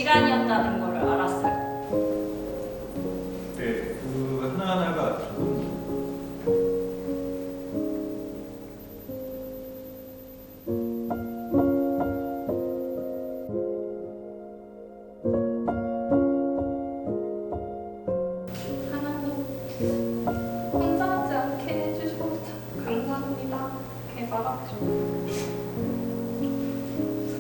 시간이었다는 걸 알았어요. 네, 그 하나하나가 조금 하나님 혼자하지 않게 해주셔서 참 감사합니다. 이렇게 말하고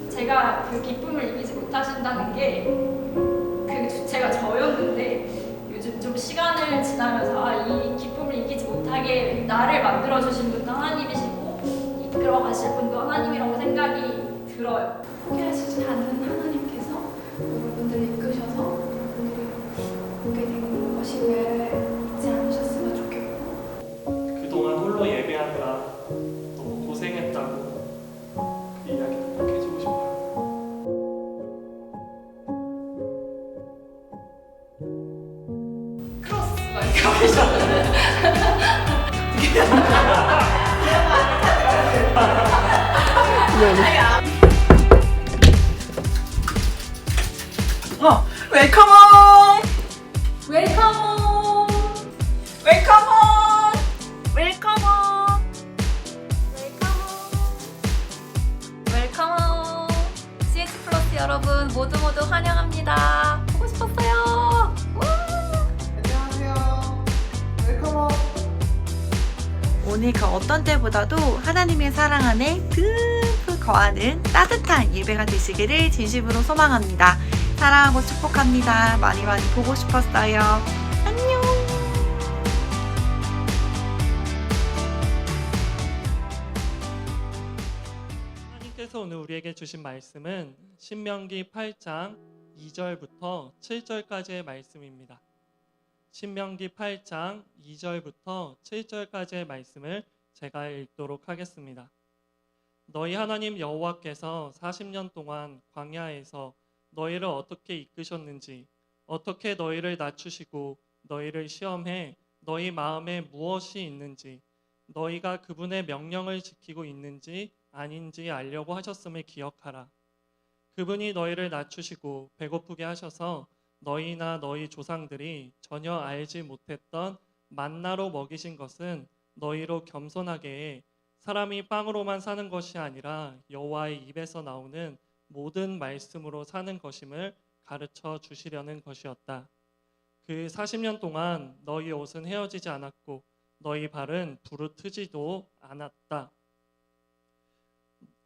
제가 그 기쁨을 이기지 못하신다는 게 그 주체가 저였는데 요즘 좀 시간을 지나면서 이 기쁨을 이기지 못하게 나를 만들어주신 분도 하나님이시고 이끌어 가실 분도 하나님이라고 생각이 들어요. 포기하시지 않는 하나님께서 여러분들 이끄셔서 여러분들이 오게 되는 것임을 잊지 않으셨으면 좋겠고 그동안 홀로 예배하느라 너무 고생했다고 그 이야기도 꼭 해주고 싶어요. 크로스가 이렇게 하셨는데 웰컴홈! 웰컴! 웰컴홈! 웰컴홈! 웰컴 CH 플러스 여러분 모두 환영합니다. 보고 싶었어요. 안녕하세요. 웰컴홈! 오늘 그 어떤 때보다도 하나님의 사랑 안에 듬뿍 거하는 따뜻한 예배가 되시기를 진심으로 소망합니다. 사랑하고 축복합니다. 많이 보고 싶었어요. 안녕! 하나님께서 오늘 우리에게 주신 말씀은 신명기 8장 2절부터 7절까지의 말씀입니다. 신명기 8장 2절부터 7절까지의 말씀을 제가 읽도록 하겠습니다. 너희 하나님 여호와께서 40년 동안 광야에서 너희를 어떻게 이끄셨는지, 어떻게 너희를 낮추시고 너희를 시험해 너희 마음에 무엇이 있는지, 너희가 그분의 명령을 지키고 있는지 아닌지 알려고 하셨음을 기억하라. 그분이 너희를 낮추시고 배고프게 하셔서 너희나 너희 조상들이 전혀 알지 못했던 만나로 먹이신 것은 너희로 겸손하게 해 사람이 빵으로만 사는 것이 아니라 여호와의 입에서 나오는 모든 말씀으로 사는 것임을 가르쳐 주시려는 것이었다. 그 40년 동안 너희 옷은 헤어지지 않았고 너희 발은 부르트지도 않았다.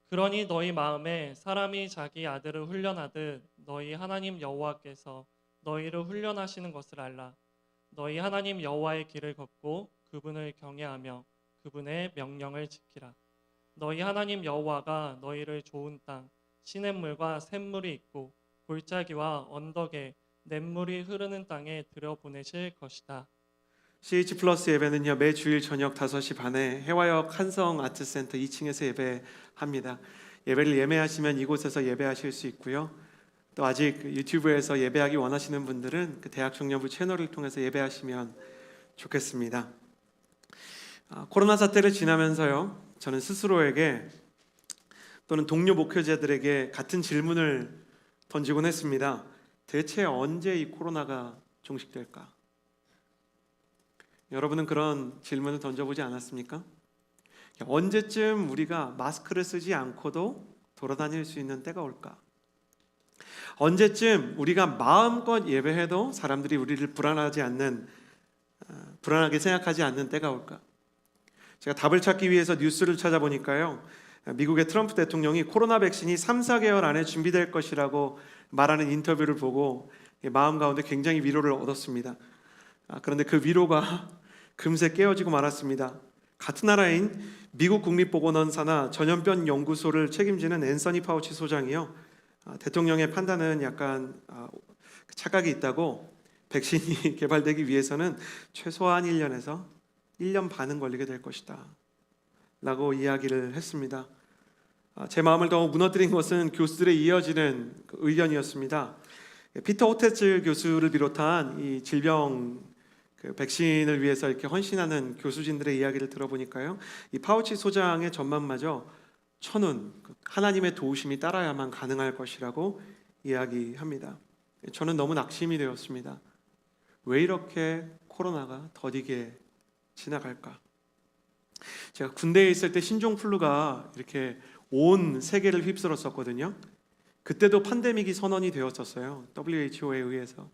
그러니 너희 마음에 사람이 자기 아들을 훈련하듯 너희 하나님 여호와께서 너희를 훈련하시는 것을 알라. 너희 하나님 여호와의 길을 걷고 그분을 경외하며 그분의 명령을 지키라. 너희 하나님 여호와가 너희를 좋은 땅 시냇물과 샘물이 있고 골짜기와 언덕에 냇물이 흐르는 땅에 들여보내실 것이다. CH 플러스 예배는요 매 주일 저녁 5시 반에 해화역 한성 아트센터 2층에서 예배합니다. 예배를 예매하시면 이곳에서 예배하실 수 있고요. 또 아직 유튜브에서 예배하기 원하시는 분들은 그 대학 청년부 채널을 통해서 예배하시면 좋겠습니다. 코로나 사태를 지나면서요 저는 스스로에게 또는 동료 목회자들에게 같은 질문을 던지곤 했습니다. 대체 언제 이 코로나가 종식될까? 여러분은 그런 질문을 던져보지 않았습니까? 언제쯤 우리가 마스크를 쓰지 않고도 돌아다닐 수 있는 때가 올까? 언제쯤 우리가 마음껏 예배해도 사람들이 우리를 불안하게 생각하지 않는 때가 올까? 제가 답을 찾기 위해서 뉴스를 찾아보니까요 미국의 트럼프 대통령이 코로나 백신이 3-4개월 안에 준비될 것이라고 말하는 인터뷰를 보고 마음 가운데 굉장히 위로를 얻었습니다. 그런데 그 위로가 금세 깨어지고 말았습니다. 같은 나라인 미국 국립보건원사나 전염병 연구소를 책임지는 앤서니 파우치 소장이요 대통령의 판단은 약간 착각이 있다고 백신이 개발되기 위해서는 최소한 1년에서 1년 반은 걸리게 될 것이다 라고 이야기를 했습니다. 제 마음을 더 무너뜨린 것은 교수들의 이어지는 의견이었습니다. 피터 호테츠 교수를 비롯한 이 질병 백신을 위해서 이렇게 헌신하는 교수진들의 이야기를 들어보니까요 이 파우치 소장의 전망마저 천운 하나님의 도우심이 따라야만 가능할 것이라고 이야기합니다. 저는 너무 낙심이 되었습니다. 왜 이렇게 코로나가 더디게 지나갈까? 제가 군대에 있을 때 신종플루가 이렇게 온 세계를 휩쓸었었거든요. 그때도 팬데믹이 선언이 되었었어요. WHO에 의해서.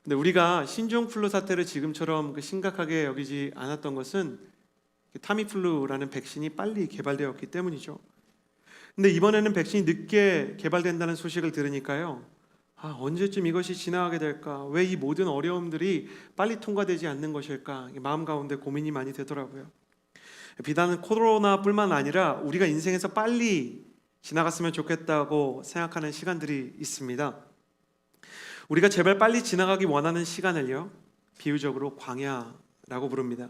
근데 우리가 신종플루 사태를 지금처럼 심각하게 여기지 않았던 것은 타미플루라는 백신이 빨리 개발되었기 때문이죠. 근데 이번에는 백신이 늦게 개발된다는 소식을 들으니까요. 언제쯤 이것이 지나가게 될까? 왜 이 모든 어려움들이 빨리 통과되지 않는 것일까? 마음 가운데 고민이 많이 되더라고요. 비단 코로나뿐만 아니라 우리가 인생에서 빨리 지나갔으면 좋겠다고 생각하는 시간들이 있습니다. 우리가 제발 빨리 지나가기 원하는 시간을요, 비유적으로 광야라고 부릅니다.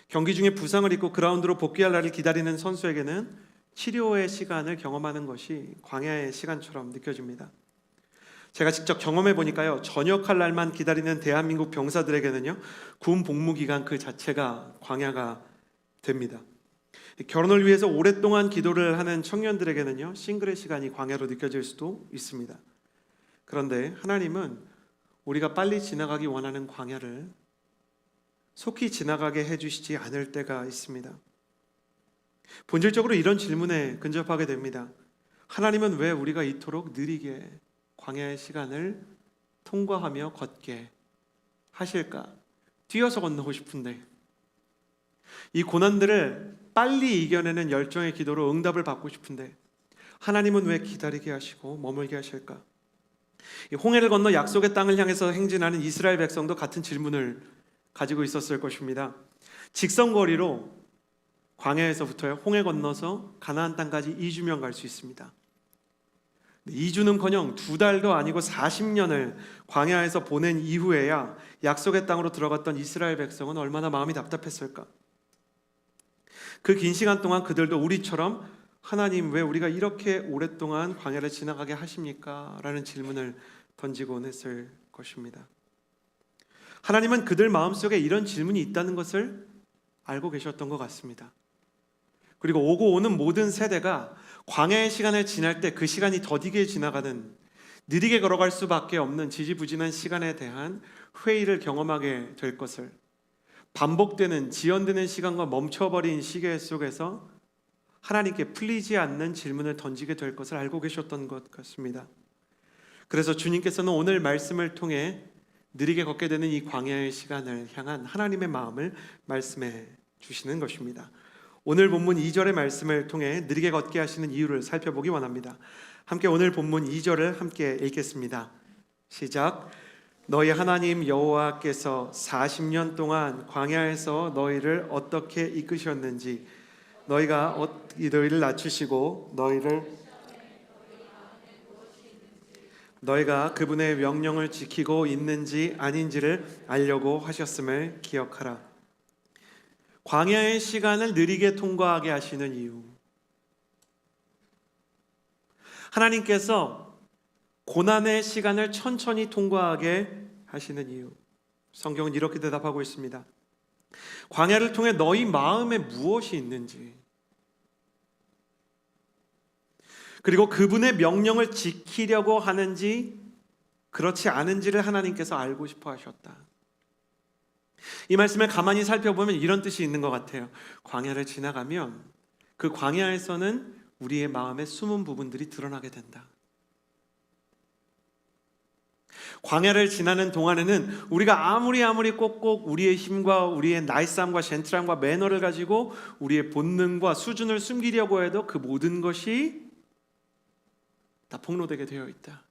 경기 중에 부상을 입고 그라운드로 복귀할 날을 기다리는 선수에게는 치료의 시간을 경험하는 것이 광야의 시간처럼 느껴집니다. 제가 직접 경험해 보니까요, 전역할 날만 기다리는 대한민국 병사들에게는요, 군 복무 기간 그 자체가 광야가 됩니다. 결혼을 위해서 오랫동안 기도를 하는 청년들에게는요, 싱글의 시간이 광야로 느껴질 수도 있습니다. 그런데 하나님은 우리가 빨리 지나가기 원하는 광야를 속히 지나가게 해주시지 않을 때가 있습니다. 본질적으로 이런 질문에 근접하게 됩니다. 하나님은 왜 우리가 이토록 느리게 광야의 시간을 통과하며 걷게 하실까? 뛰어서 건너고 싶은데, 이 고난들을 빨리 이겨내는 열정의 기도로 응답을 받고 싶은데 하나님은 왜 기다리게 하시고 머물게 하실까? 이 홍해를 건너 약속의 땅을 향해서 행진하는 이스라엘 백성도 같은 질문을 가지고 있었을 것입니다. 직선거리로 광야에서부터요, 홍해 건너서 가나안 땅까지 2주면 갈 수 있습니다. 2주는커녕 2달도 아니고 40년을 광야에서 보낸 이후에야 약속의 땅으로 들어갔던 이스라엘 백성은 얼마나 마음이 답답했을까? 그 긴 시간 동안 그들도 우리처럼 하나님 왜 우리가 이렇게 오랫동안 광야를 지나가게 하십니까? 라는 질문을 던지곤 했을 것입니다. 하나님은 그들 마음속에 이런 질문이 있다는 것을 알고 계셨던 것 같습니다. 그리고 오고 오는 모든 세대가 광야의 시간을 지날 때 그 시간이 더디게 지나가는, 느리게 걸어갈 수밖에 없는 지지부진한 시간에 대한 회의를 경험하게 될 것을, 반복되는 지연되는 시간과 멈춰버린 시계 속에서 하나님께 풀리지 않는 질문을 던지게 될 것을 알고 계셨던 것 같습니다. 그래서 주님께서는 오늘 말씀을 통해 느리게 걷게 되는 이 광야의 시간을 향한 하나님의 마음을 말씀해 주시는 것입니다. 오늘 본문 2절의 말씀을 통해 느리게 걷게 하시는 이유를 살펴보기 원합니다. 함께 오늘 본문 2절을 함께 읽겠습니다. 시작. 너희 하나님 여호와께서 40년 동안 광야에서 너희를 어떻게 이끄셨는지, 너희가 너희를 낮추시고 너희가 그분의 명령을 지키고 있는지 아닌지를 알려고 하셨음을 기억하라. 광야의 시간을 느리게 통과하게 하시는 이유, 하나님께서 고난의 시간을 천천히 통과하게 하시는 이유, 성경은 이렇게 대답하고 있습니다. 광야를 통해 너희 마음에 무엇이 있는지, 그리고 그분의 명령을 지키려고 하는지 그렇지 않은지를 하나님께서 알고 싶어 하셨다. 이 말씀을 가만히 살펴보면 이런 뜻이 있는 것 같아요. 광야를 지나가면 그 광야에서는 우리의 마음의 숨은 부분들이 드러나게 된다. 광야를 지나는 동안에는 우리가 아무리 꼭꼭 우리의 힘과 우리의 나이쌈과 젠틀함과 매너를 가지고 우리의 본능과 수준을 숨기려고 해도 그 모든 것이 다 폭로되게 되어 있다.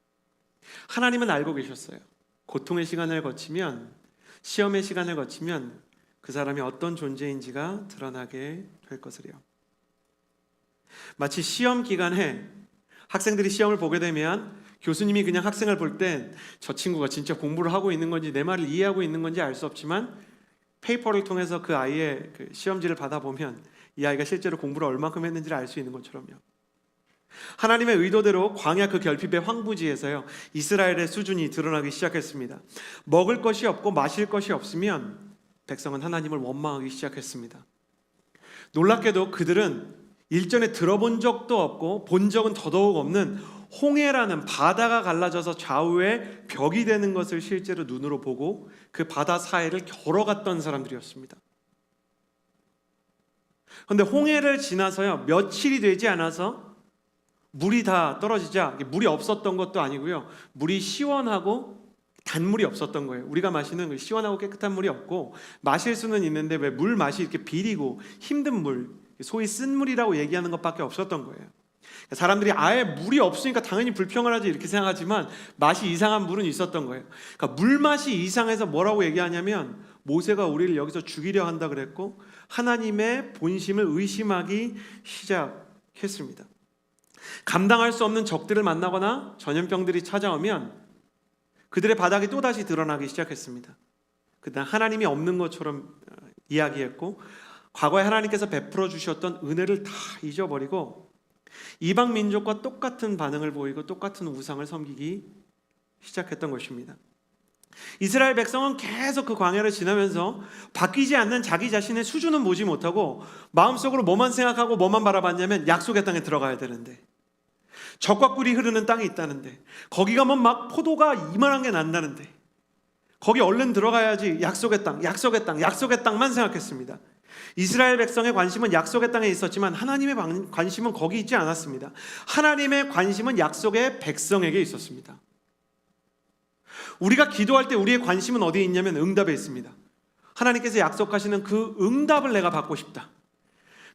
하나님은 알고 계셨어요. 고통의 시간을 거치면, 시험의 시간을 거치면 그 사람이 어떤 존재인지가 드러나게 될 것을요. 마치 시험 기간에 학생들이 시험을 보게 되면 교수님이 그냥 학생을 볼 땐 저 친구가 진짜 공부를 하고 있는 건지 내 말을 이해하고 있는 건지 알 수 없지만 페이퍼를 통해서 그 아이의 그 시험지를 받아보면 이 아이가 실제로 공부를 얼마큼 했는지를 알 수 있는 것처럼요. 하나님의 의도대로 광야 그 결핍의 황부지에서요, 이스라엘의 수준이 드러나기 시작했습니다. 먹을 것이 없고 마실 것이 없으면 백성은 하나님을 원망하기 시작했습니다. 놀랍게도 그들은 일전에 들어본 적도 없고 본 적은 더더욱 없는 홍해라는 바다가 갈라져서 좌우에 벽이 되는 것을 실제로 눈으로 보고 그 바다 사이를 걸어갔던 사람들이었습니다. 그런데 홍해를 지나서요, 며칠이 되지 않아서 물이 다 떨어지자, 물이 없었던 것도 아니고요, 물이 시원하고 단물이 없었던 거예요. 우리가 마시는 그 시원하고 깨끗한 물이 없고, 마실 수는 있는데 왜 물 맛이 이렇게 비리고 힘든 물, 소위 쓴물이라고 얘기하는 것밖에 없었던 거예요. 사람들이 아예 물이 없으니까 당연히 불평을 하지 이렇게 생각하지만 맛이 이상한 물은 있었던 거예요. 그러니까 물맛이 이상해서 뭐라고 얘기하냐면, 모세가 우리를 여기서 죽이려 한다 그랬고 하나님의 본심을 의심하기 시작했습니다. 감당할 수 없는 적들을 만나거나 전염병들이 찾아오면 그들의 바닥이 또다시 드러나기 시작했습니다. 그다음 하나님이 없는 것처럼 이야기했고, 과거에 하나님께서 베풀어 주셨던 은혜를 다 잊어버리고 이방 민족과 똑같은 반응을 보이고 똑같은 우상을 섬기기 시작했던 것입니다. 이스라엘 백성은 계속 그 광야를 지나면서 바뀌지 않는 자기 자신의 수준은 보지 못하고 마음속으로 뭐만 생각하고 뭐만 바라봤냐면, 약속의 땅에 들어가야 되는데, 젖과 꿀이 흐르는 땅이 있다는데, 거기 가면 막 포도가 이만한 게 난다는데, 거기 얼른 들어가야지, 약속의 땅, 약속의 땅, 약속의 땅만 생각했습니다. 이스라엘 백성의 관심은 약속의 땅에 있었지만 하나님의 관심은 거기 있지 않았습니다. 하나님의 관심은 약속의 백성에게 있었습니다. 우리가 기도할 때 우리의 관심은 어디에 있냐면 응답에 있습니다. 하나님께서 약속하시는 그 응답을 내가 받고 싶다.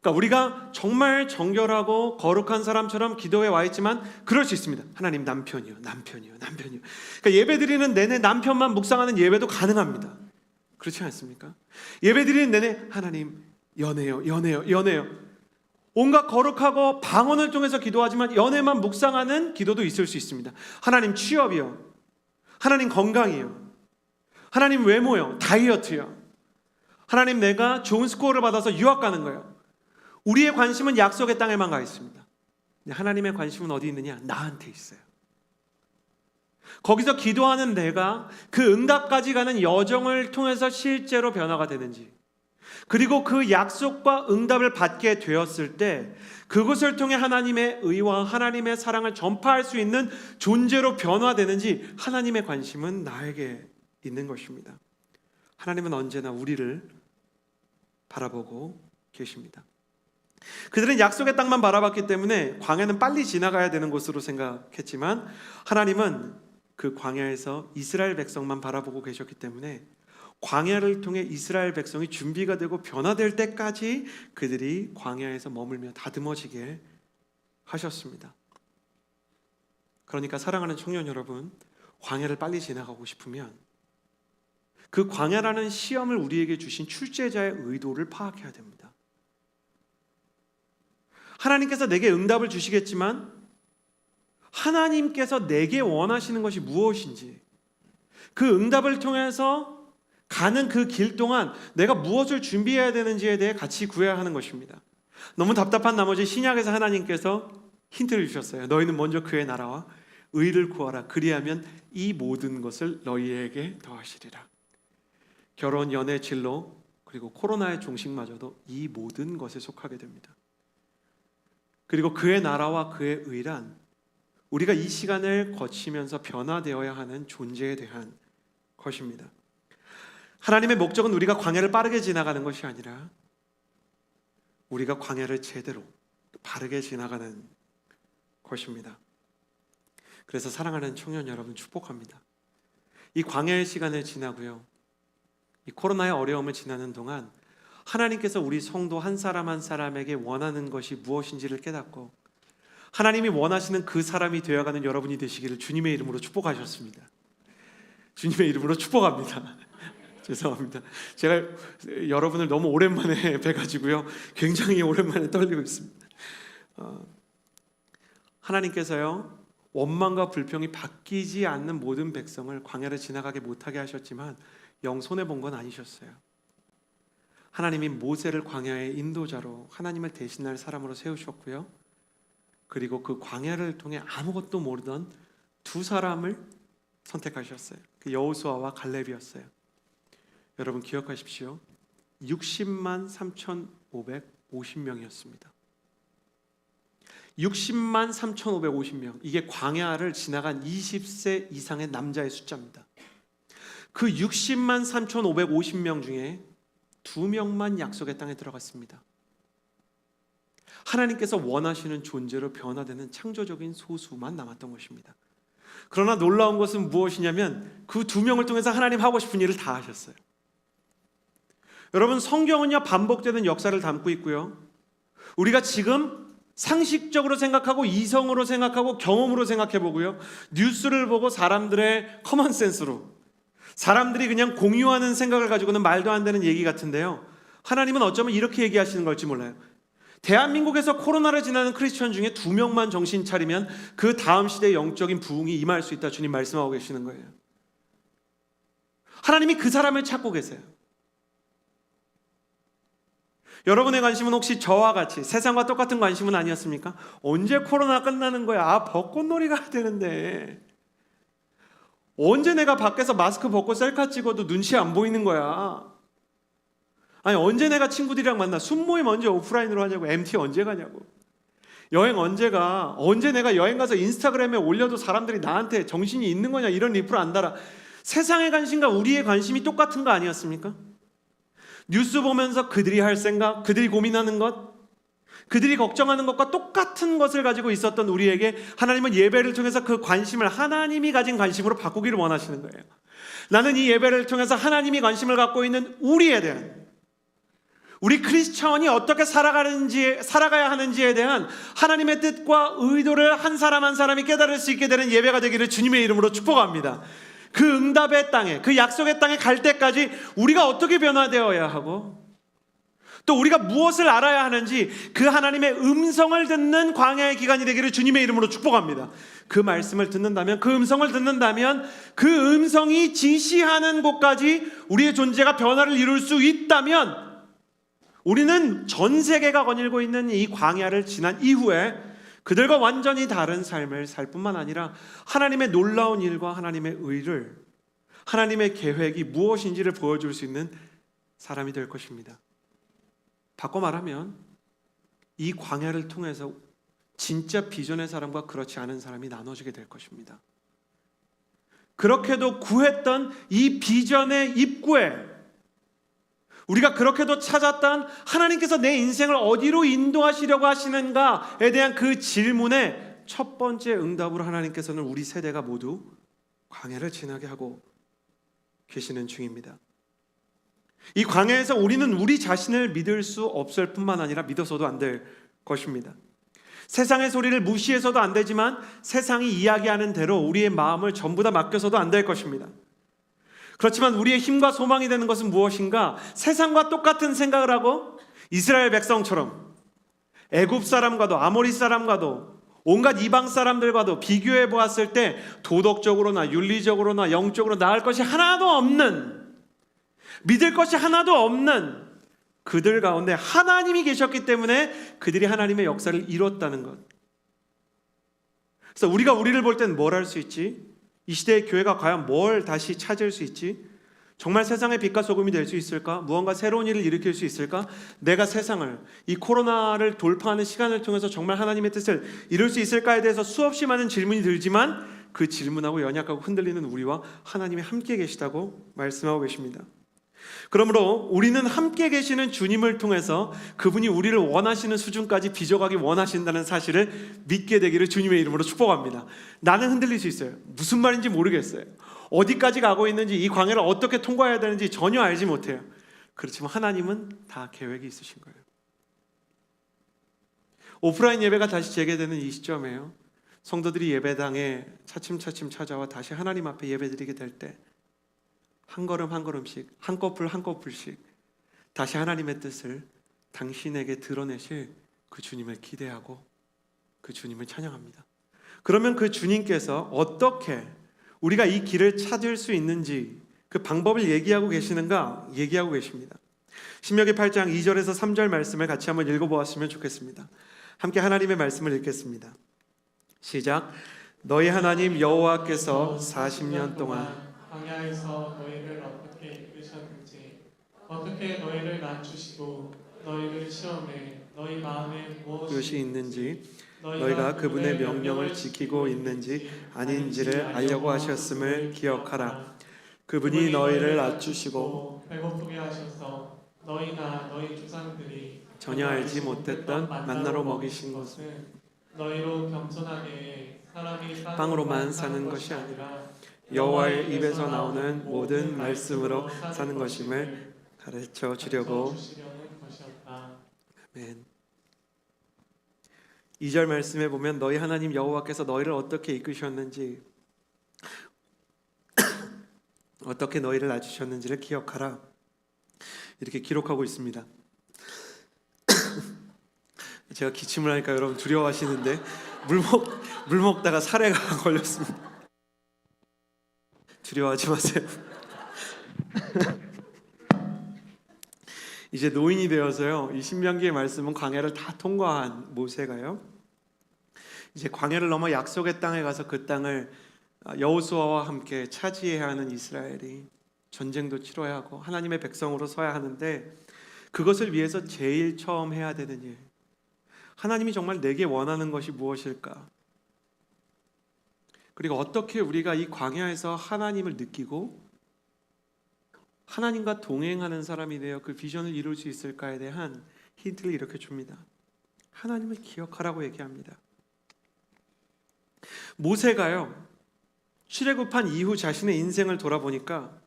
그러니까 우리가 정말 정결하고 거룩한 사람처럼 기도에 와 있지만 그럴 수 있습니다. 하나님, 남편이요. 그러니까 예배 드리는 내내 남편만 묵상하는 예배도 가능합니다. 그렇지 않습니까? 예배 드리는 내내 하나님, 연애요. 온갖 거룩하고 방언을 통해서 기도하지만 연애만 묵상하는 기도도 있을 수 있습니다. 하나님, 취업이요. 하나님, 건강이요. 하나님, 외모요. 다이어트요. 하나님, 내가 좋은 스코어를 받아서 유학 가는 거예요. 우리의 관심은 약속의 땅에만 가 있습니다. 하나님의 관심은 어디 있느냐? 나한테 있어요. 거기서 기도하는 내가 그 응답까지 가는 여정을 통해서 실제로 변화가 되는지, 그리고 그 약속과 응답을 받게 되었을 때 그것을 통해 하나님의 의와 하나님의 사랑을 전파할 수 있는 존재로 변화되는지, 하나님의 관심은 나에게 있는 것입니다. 하나님은 언제나 우리를 바라보고 계십니다. 그들은 약속의 땅만 바라봤기 때문에 광야는 빨리 지나가야 되는 곳으로 생각했지만, 하나님은 그 광야에서 이스라엘 백성만 바라보고 계셨기 때문에 광야를 통해 이스라엘 백성이 준비가 되고 변화될 때까지 그들이 광야에서 머물며 다듬어지게 하셨습니다. 그러니까 사랑하는 청년 여러분, 광야를 빨리 지나가고 싶으면 그 광야라는 시험을 우리에게 주신 출제자의 의도를 파악해야 됩니다. 하나님께서 내게 응답을 주시겠지만 하나님께서 내게 원하시는 것이 무엇인지, 그 응답을 통해서 가는 그 길 동안 내가 무엇을 준비해야 되는지에 대해 같이 구해야 하는 것입니다. 너무 답답한 나머지 신약에서 하나님께서 힌트를 주셨어요. 너희는 먼저 그의 나라와 의를 구하라. 그리하면 이 모든 것을 너희에게 더하시리라. 결혼, 연애, 진로, 그리고 코로나의 종식마저도 이 모든 것에 속하게 됩니다. 그리고 그의 나라와 그의 의란 우리가 이 시간을 거치면서 변화되어야 하는 존재에 대한 것입니다. 하나님의 목적은 우리가 광야를 빠르게 지나가는 것이 아니라 우리가 광야를 제대로 바르게 지나가는 것입니다. 그래서 사랑하는 청년 여러분, 축복합니다. 이 광야의 시간을 지나고요, 이 코로나의 어려움을 지나는 동안 하나님께서 우리 성도 한 사람 한 사람에게 원하는 것이 무엇인지를 깨닫고 하나님이 원하시는 그 사람이 되어가는 여러분이 되시기를 주님의 이름으로 축복하셨습니다. 주님의 이름으로 축복합니다. 죄송합니다. 제가 여러분을 너무 오랜만에 뵈가지고요, 굉장히 오랜만에 떨리고 있습니다. 하나님께서요, 원망과 불평이 바뀌지 않는 모든 백성을 광야를 지나가게 못하게 하셨지만 영 손해본 건 아니셨어요. 하나님이 모세를 광야의 인도자로 하나님을 대신할 사람으로 세우셨고요, 그리고 그 광야를 통해 아무것도 모르던 두 사람을 선택하셨어요. 그 여호수아와 갈렙이었어요. 여러분 기억하십시오. 60만 3,550명이었습니다. 60만 3,550명. 이게 광야를 지나간 20세 이상의 남자의 숫자입니다. 그 60만 3,550명 중에 2명만 약속의 땅에 들어갔습니다. 하나님께서 원하시는 존재로 변화되는 창조적인 소수만 남았던 것입니다. 그러나 놀라운 것은 무엇이냐면 그 2명을 통해서 하나님 하고 싶은 일을 다 하셨어요. 여러분, 성경은요 반복되는 역사를 담고 있고요, 우리가 지금 상식적으로 생각하고 이성으로 생각하고 경험으로 생각해 보고요, 뉴스를 보고 사람들의 커먼센스로, 사람들이 그냥 공유하는 생각을 가지고는 말도 안 되는 얘기 같은데요, 하나님은 어쩌면 이렇게 얘기하시는 걸지 몰라요. 대한민국에서 코로나를 지나는 크리스천 중에 2명만 정신 차리면 그 다음 시대의 영적인 부흥이 임할 수 있다, 주님 말씀하고 계시는 거예요. 하나님이 그 사람을 찾고 계세요. 여러분의 관심은 혹시 저와 같이 세상과 똑같은 관심은 아니었습니까? 언제 코로나 끝나는 거야? 벚꽃놀이가 되는데 언제 내가 밖에서 마스크 벗고 셀카 찍어도 눈치 안 보이는 거야? 아니, 언제 내가 친구들이랑 만나? 순모임 언제 오프라인으로 하냐고? MT 언제 가냐고? 여행 언제 가? 언제 내가 여행 가서 인스타그램에 올려도 사람들이 나한테 정신이 있는 거냐? 이런 리플을 안 달아. 세상의 관심과 우리의 관심이 똑같은 거 아니었습니까? 뉴스 보면서 그들이 할 생각, 그들이 고민하는 것, 그들이 걱정하는 것과 똑같은 것을 가지고 있었던 우리에게 하나님은 예배를 통해서 그 관심을 하나님이 가진 관심으로 바꾸기를 원하시는 거예요. 나는 이 예배를 통해서 하나님이 관심을 갖고 있는 우리에 대한, 우리 크리스천이 어떻게 살아가야 하는지에 대한 하나님의 뜻과 의도를 한 사람 한 사람이 깨달을 수 있게 되는 예배가 되기를 주님의 이름으로 축복합니다. 그 응답의 땅에, 그 약속의 땅에 갈 때까지 우리가 어떻게 변화되어야 하고, 또 우리가 무엇을 알아야 하는지 그 하나님의 음성을 듣는 광야의 기간이 되기를 주님의 이름으로 축복합니다. 그 말씀을 듣는다면, 그 음성을 듣는다면, 그 음성이 지시하는 곳까지 우리의 존재가 변화를 이룰 수 있다면, 우리는 전 세계가 거닐고 있는 이 광야를 지난 이후에 그들과 완전히 다른 삶을 살 뿐만 아니라 하나님의 놀라운 일과 하나님의 의를, 하나님의 계획이 무엇인지를 보여줄 수 있는 사람이 될 것입니다. 바꿔 말하면 이 광야를 통해서 진짜 비전의 사람과 그렇지 않은 사람이 나눠지게 될 것입니다. 그렇게도 구했던 이 비전의 입구에, 우리가 그렇게도 찾았던 하나님께서 내 인생을 어디로 인도하시려고 하시는가에 대한 그 질문의 첫 번째 응답으로 하나님께서는 우리 세대가 모두 광야를 지나게 하고 계시는 중입니다. 이 광야에서 우리는 우리 자신을 믿을 수 없을 뿐만 아니라 믿어서도 안 될 것입니다. 세상의 소리를 무시해서도 안 되지만 세상이 이야기하는 대로 우리의 마음을 전부 다 맡겨서도 안 될 것입니다. 그렇지만 우리의 힘과 소망이 되는 것은 무엇인가? 세상과 똑같은 생각을 하고 이스라엘 백성처럼 애굽 사람과도 아모리 사람과도 온갖 이방 사람들과도 비교해 보았을 때 도덕적으로나 윤리적으로나 영적으로 나을 것이 하나도 없는, 믿을 것이 하나도 없는 그들 가운데 하나님이 계셨기 때문에 그들이 하나님의 역사를 이뤘다는 것. 그래서 우리가 우리를 볼 땐 뭘 할 수 있지? 이 시대의 교회가 과연 뭘 다시 찾을 수 있지? 정말 세상의 빛과 소금이 될 수 있을까? 무언가 새로운 일을 일으킬 수 있을까? 내가 세상을, 이 코로나를 돌파하는 시간을 통해서 정말 하나님의 뜻을 이룰 수 있을까에 대해서 수없이 많은 질문이 들지만 그 질문하고 연약하고 흔들리는 우리와 하나님이 함께 계시다고 말씀하고 계십니다. 그러므로 우리는 함께 계시는 주님을 통해서 그분이 우리를 원하시는 수준까지 빚어가기 원하신다는 사실을 믿게 되기를 주님의 이름으로 축복합니다. 나는 흔들릴 수 있어요. 무슨 말인지 모르겠어요. 어디까지 가고 있는지, 이 광야를 어떻게 통과해야 되는지 전혀 알지 못해요. 그렇지만 하나님은 다 계획이 있으신 거예요. 오프라인 예배가 다시 재개되는 이 시점에요, 성도들이 예배당에 차츰차츰 찾아와 다시 하나님 앞에 예배드리게 될 때 한 걸음 한 걸음씩, 한 커플 한 커플씩 다시 하나님의 뜻을 당신에게 드러내실 그 주님을 기대하고 그 주님을 찬양합니다. 그러면 그 주님께서 어떻게 우리가 이 길을 찾을 수 있는지 그 방법을 얘기하고 계시는가? 얘기하고 계십니다. 신명기 8장 2절에서 3절 말씀을 같이 한번 읽어보았으면 좋겠습니다. 함께 하나님의 말씀을 읽겠습니다. 시작. 너희 하나님 여호와께서 40년 동안 광야에서 너희를 어떻게 이끄셨는지, 어떻게 너희를 낮추시고 너희를 시험해 너희 마음에 무엇이 무엇이 있는지 너희가 그분의 명령을 지키고 있는지 아닌지를 알려고 하셨음을 기억하라. 그분이 너희를 낮추시고 배고프게 하셔서 너희가 너희 조상들이 전혀 알지 못했던 만나로 먹이신 것은 너희로 겸손하게 사람이 빵으로만 사는 것이 아니라 여호와의 입에서 나오는 모든 말씀으로 사는 것임을 가르쳐 주려고. 아멘. 2절 말씀에 보면 너희 하나님 여호와께서 너희를 어떻게 이끄셨는지 어떻게 너희를 낮추셨는지를 기억하라, 이렇게 기록하고 있습니다. 제가 기침을 하니까 여러분 두려워하시는데 물 먹다가 사례가 걸렸습니다. 두려워하지 마세요. 이제 노인이 되어서요, 이 신명기의 말씀은 광야를 다 통과한 모세가요, 이제 광야를 넘어 약속의 땅에 가서 그 땅을 여호수아와 함께 차지해야 하는 이스라엘이 전쟁도 치러야 하고 하나님의 백성으로 서야 하는데, 그것을 위해서 제일 처음 해야 되는 일, 하나님이 정말 내게 원하는 것이 무엇일까, 그리고 어떻게 우리가 이 광야에서 하나님을 느끼고 하나님과 동행하는 사람이 되어 그 비전을 이룰 수 있을까에 대한 힌트를 이렇게 줍니다. 하나님을 기억하라고 얘기합니다. 모세가요, 출애굽한 이후 자신의 인생을 돌아보니까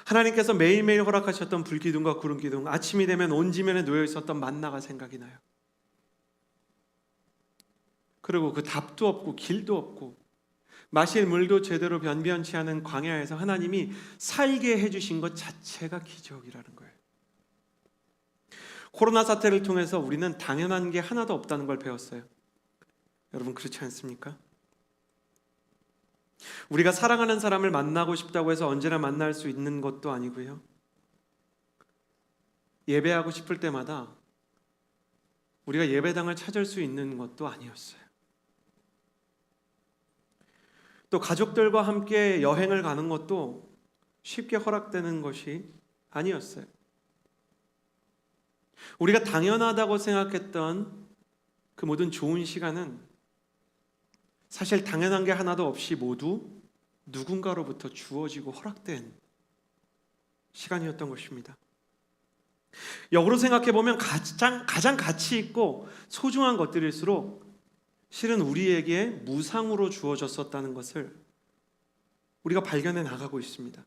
하나님께서 매일매일 허락하셨던 불기둥과 구름기둥, 아침이 되면 온 지면에 놓여 있었던 만나가 생각이 나요. 그리고 그 답도 없고 길도 없고 마실 물도 제대로 변변치 않은 광야에서 하나님이 살게 해주신 것 자체가 기적이라는 거예요. 코로나 사태를 통해서 우리는 당연한 게 하나도 없다는 걸 배웠어요. 여러분 그렇지 않습니까? 우리가 사랑하는 사람을 만나고 싶다고 해서 언제나 만날 수 있는 것도 아니고요, 예배하고 싶을 때마다 우리가 예배당을 찾을 수 있는 것도 아니었어요. 또 가족들과 함께 여행을 가는 것도 쉽게 허락되는 것이 아니었어요. 우리가 당연하다고 생각했던 그 모든 좋은 시간은 사실 당연한 게 하나도 없이 모두 누군가로부터 주어지고 허락된 시간이었던 것입니다. 역으로 생각해보면 가장 가치 있고 소중한 것들일수록 실은 우리에게 무상으로 주어졌었다는 것을 우리가 발견해 나가고 있습니다.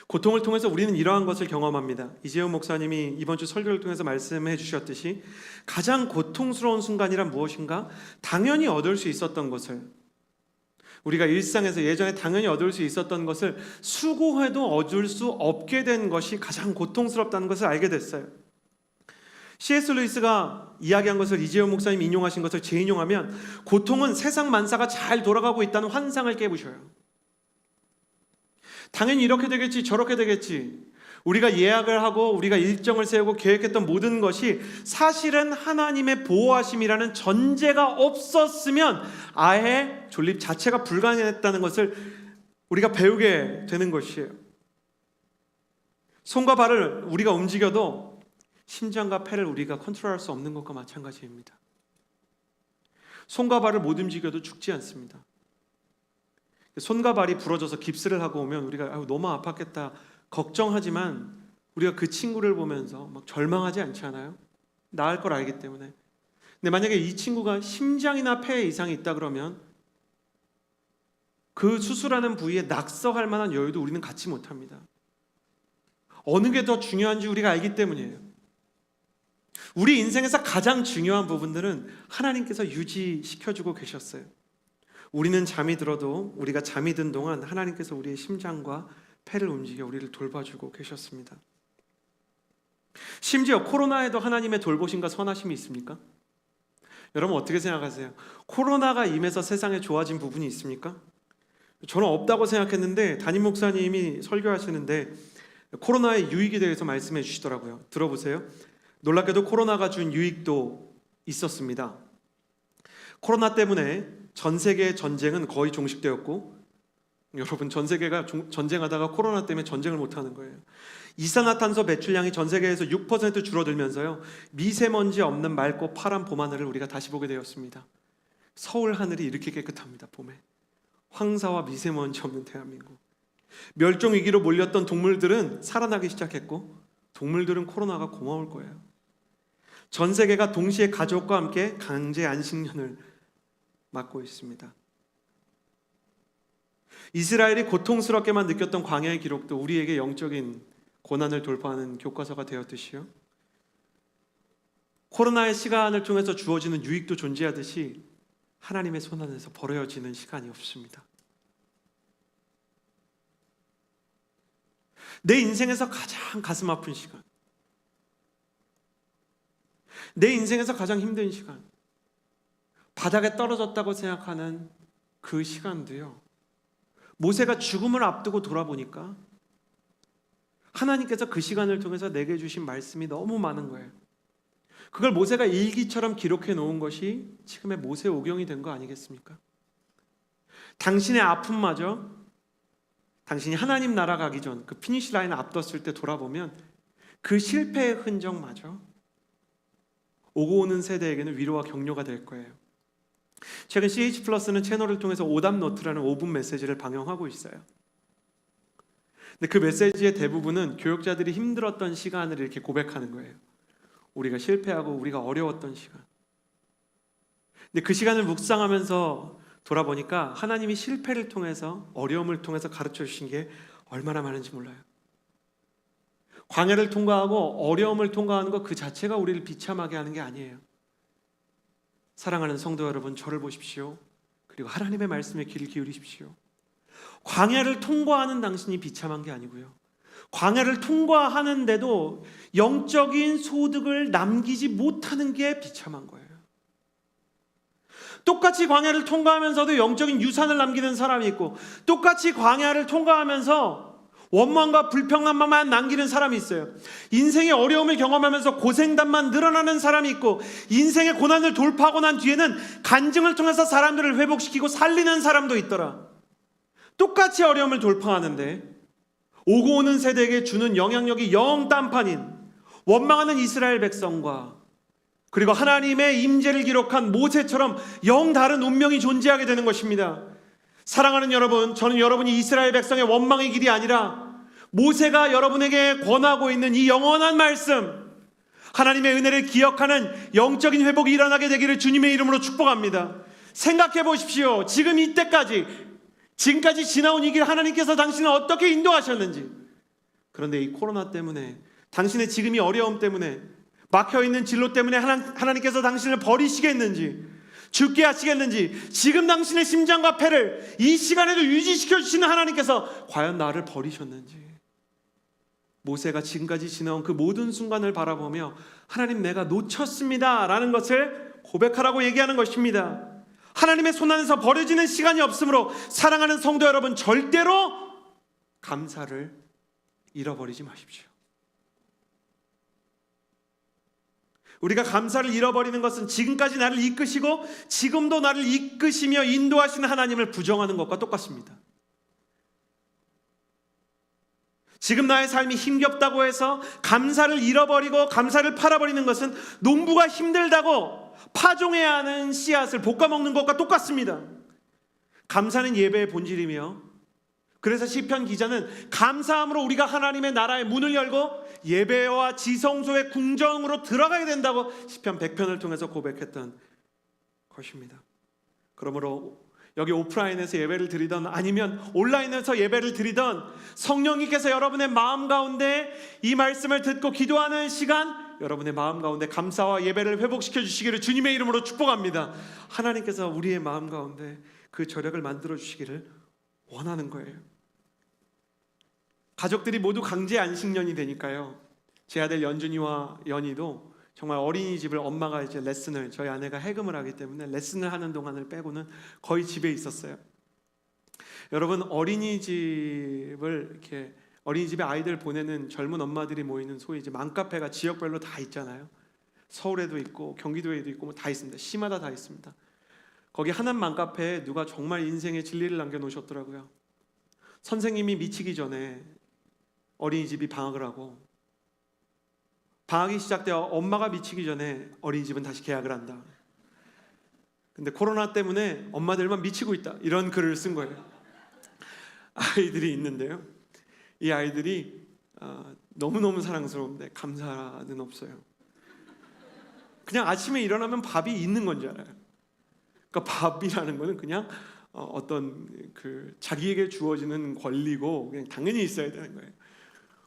고통을 통해서 우리는 이러한 것을 경험합니다. 이재훈 목사님이 이번 주 설교를 통해서 말씀해 주셨듯이 가장 고통스러운 순간이란 무엇인가? 당연히 얻을 수 있었던 것을, 우리가 일상에서 예전에 당연히 얻을 수 있었던 것을 수고해도 얻을 수 없게 된 것이 가장 고통스럽다는 것을 알게 됐어요. C.S. 루이스가 이야기한 것을 이재훈 목사님이 인용하신 것을 재인용하면, 고통은 세상 만사가 잘 돌아가고 있다는 환상을 깨부셔요. 당연히 이렇게 되겠지 저렇게 되겠지, 우리가 예약을 하고 우리가 일정을 세우고 계획했던 모든 것이 사실은 하나님의 보호하심이라는 전제가 없었으면 아예 존립 자체가 불가능했다는 것을 우리가 배우게 되는 것이에요. 손과 발을 우리가 움직여도 심장과 폐를 우리가 컨트롤할 수 없는 것과 마찬가지입니다. 손과 발을 못 움직여도 죽지 않습니다. 손과 발이 부러져서 깁스를 하고 오면 우리가 너무 아팠겠다 걱정하지만, 우리가 그 친구를 보면서 막 절망하지 않지 않아요? 나을 걸 알기 때문에. 근데 만약에 이 친구가 심장이나 폐에 이상이 있다 그러면 그 수술하는 부위에 낙서할 만한 여유도 우리는 갖지 못합니다. 어느 게 더 중요한지 우리가 알기 때문이에요. 우리 인생에서 가장 중요한 부분들은 하나님께서 유지시켜주고 계셨어요. 우리는 잠이 들어도 우리가 잠이 든 동안 하나님께서 우리의 심장과 폐를 움직여 우리를 돌봐주고 계셨습니다. 심지어 코로나에도 하나님의 돌보심과 선하심이 있습니까? 여러분 어떻게 생각하세요? 코로나가 임해서 세상에 좋아진 부분이 있습니까? 저는 없다고 생각했는데 담임 목사님이 설교하시는데 코로나의 유익에 대해서 말씀해 주시더라고요. 들어보세요. 놀랍게도 코로나가 준 유익도 있었습니다. 코로나 때문에 전 세계의 전쟁은 거의 종식되었고 여러분, 전 세계가 전쟁하다가 코로나 때문에 전쟁을 못하는 거예요. 이산화탄소 배출량이 전 세계에서 6% 줄어들면서요, 미세먼지 없는 맑고 파란 봄하늘을 우리가 다시 보게 되었습니다. 서울 하늘이 이렇게 깨끗합니다. 봄에 황사와 미세먼지 없는 대한민국. 멸종 위기로 몰렸던 동물들은 살아나기 시작했고, 동물들은 코로나가 고마울 거예요. 전 세계가 동시에 가족과 함께 강제 안식년을 맞고 있습니다. 이스라엘이 고통스럽게만 느꼈던 광야의 기록도 우리에게 영적인 고난을 돌파하는 교과서가 되었듯이요, 코로나의 시간을 통해서 주어지는 유익도 존재하듯이 하나님의 손 안에서 버려지는 시간이 없습니다. 내 인생에서 가장 가슴 아픈 시간, 내 인생에서 가장 힘든 시간, 바닥에 떨어졌다고 생각하는 그 시간도요, 모세가 죽음을 앞두고 돌아보니까 하나님께서 그 시간을 통해서 내게 주신 말씀이 너무 많은 거예요. 그걸 모세가 일기처럼 기록해 놓은 것이 지금의 모세 오경이 된 거 아니겠습니까? 당신의 아픔마저, 당신이 하나님 나라 가기 전 그 피니시 라인을 앞뒀을 때 돌아보면 그 실패의 흔적마저 오고 오는 세대에게는 위로와 격려가 될 거예요. 최근 CH 플러스는 채널을 통해서 오답 노트라는 5분 메시지를 방영하고 있어요. 근데 그 메시지의 대부분은 교역자들이 힘들었던 시간을 이렇게 고백하는 거예요. 우리가 실패하고 우리가 어려웠던 시간. 근데 그 시간을 묵상하면서 돌아보니까 하나님이 실패를 통해서, 어려움을 통해서 가르쳐 주신 게 얼마나 많은지 몰라요. 광야를 통과하고 어려움을 통과하는 것 그 자체가 우리를 비참하게 하는 게 아니에요. 사랑하는 성도 여러분, 저를 보십시오. 그리고 하나님의 말씀에 귀를 기울이십시오. 광야를 통과하는 당신이 비참한 게 아니고요, 광야를 통과하는데도 영적인 소득을 남기지 못하는 게 비참한 거예요. 똑같이 광야를 통과하면서도 영적인 유산을 남기는 사람이 있고, 똑같이 광야를 통과하면서 원망과 불평함만 남기는 사람이 있어요. 인생의 어려움을 경험하면서 고생담만 늘어나는 사람이 있고, 인생의 고난을 돌파하고 난 뒤에는 간증을 통해서 사람들을 회복시키고 살리는 사람도 있더라. 똑같이 어려움을 돌파하는데 오고 오는 세대에게 주는 영향력이 영 딴판인 원망하는 이스라엘 백성과, 그리고 하나님의 임재를 기록한 모세처럼 영 다른 운명이 존재하게 되는 것입니다. 사랑하는 여러분, 저는 여러분이 이스라엘 백성의 원망의 길이 아니라 모세가 여러분에게 권하고 있는 이 영원한 말씀, 하나님의 은혜를 기억하는 영적인 회복이 일어나게 되기를 주님의 이름으로 축복합니다. 생각해 보십시오. 지금 이때까지, 지금까지 지나온 이 길 하나님께서 당신을 어떻게 인도하셨는지. 그런데 이 코로나 때문에, 당신의 지금이 어려움 때문에, 막혀있는 진로 때문에 하나님께서 당신을 버리시겠는지, 죽게 하시겠는지, 지금 당신의 심장과 폐를 이 시간에도 유지시켜 주시는 하나님께서 과연 나를 버리셨는지. 모세가 지금까지 지나온 그 모든 순간을 바라보며 하나님, 내가 놓쳤습니다 라는 것을 고백하라고 얘기하는 것입니다. 하나님의 손 안에서 버려지는 시간이 없으므로 사랑하는 성도 여러분, 절대로 감사를 잃어버리지 마십시오. 우리가 감사를 잃어버리는 것은 지금까지 나를 이끄시고 지금도 나를 이끄시며 인도하시는 하나님을 부정하는 것과 똑같습니다. 지금 나의 삶이 힘겹다고 해서 감사를 잃어버리고 감사를 팔아버리는 것은 농부가 힘들다고 파종해야 하는 씨앗을 볶아먹는 것과 똑같습니다. 감사는 예배의 본질이며, 그래서 시편 기자는 감사함으로 우리가 하나님의 나라의 문을 열고 예배와 지성소의 궁정으로 들어가게 된다고 시편 100편을 통해서 고백했던 것입니다. 그러므로 여기 오프라인에서 예배를 드리던 아니면 온라인에서 예배를 드리던 성령님께서 여러분의 마음 가운데 이 말씀을 듣고 기도하는 시간, 여러분의 마음 가운데 감사와 예배를 회복시켜 주시기를 주님의 이름으로 축복합니다. 하나님께서 우리의 마음 가운데 그 저력을 만들어 주시기를 원하는 거예요. 가족들이 모두 강제 안식년이 되니까요, 제 아들 연준이와 연이도 정말 어린이집을, 엄마가 이제 레슨을, 저희 아내가 해금을 하기 때문에 레슨을 하는 동안을 빼고는 거의 집에 있었어요. 여러분, 어린이집을 이렇게, 어린이집에 아이들 보내는 젊은 엄마들이 모이는 소위 이제 맘카페가 지역별로 다 있잖아요. 서울에도 있고 경기도에도 있고 뭐 다 있습니다. 시마다 다 있습니다. 거기 하남 맘카페에 누가 정말 인생의 진리를 남겨놓으셨더라고요. 선생님이 미치기 전에 어린이집이 방학을 하고, 방학이 시작되어 엄마가 미치기 전에 어린이집은 다시 개학을 한다. 근데 코로나 때문에 엄마들만 미치고 있다, 이런 글을 쓴 거예요. 아이들이 있는데요, 이 아이들이 너무너무 사랑스러운데 감사는 없어요. 그냥 아침에 일어나면 밥이 있는 건 줄 알아요. 그러니까 밥이라는 거는 그냥 어떤 그 자기에게 주어지는 권리고 그냥 당연히 있어야 되는 거예요.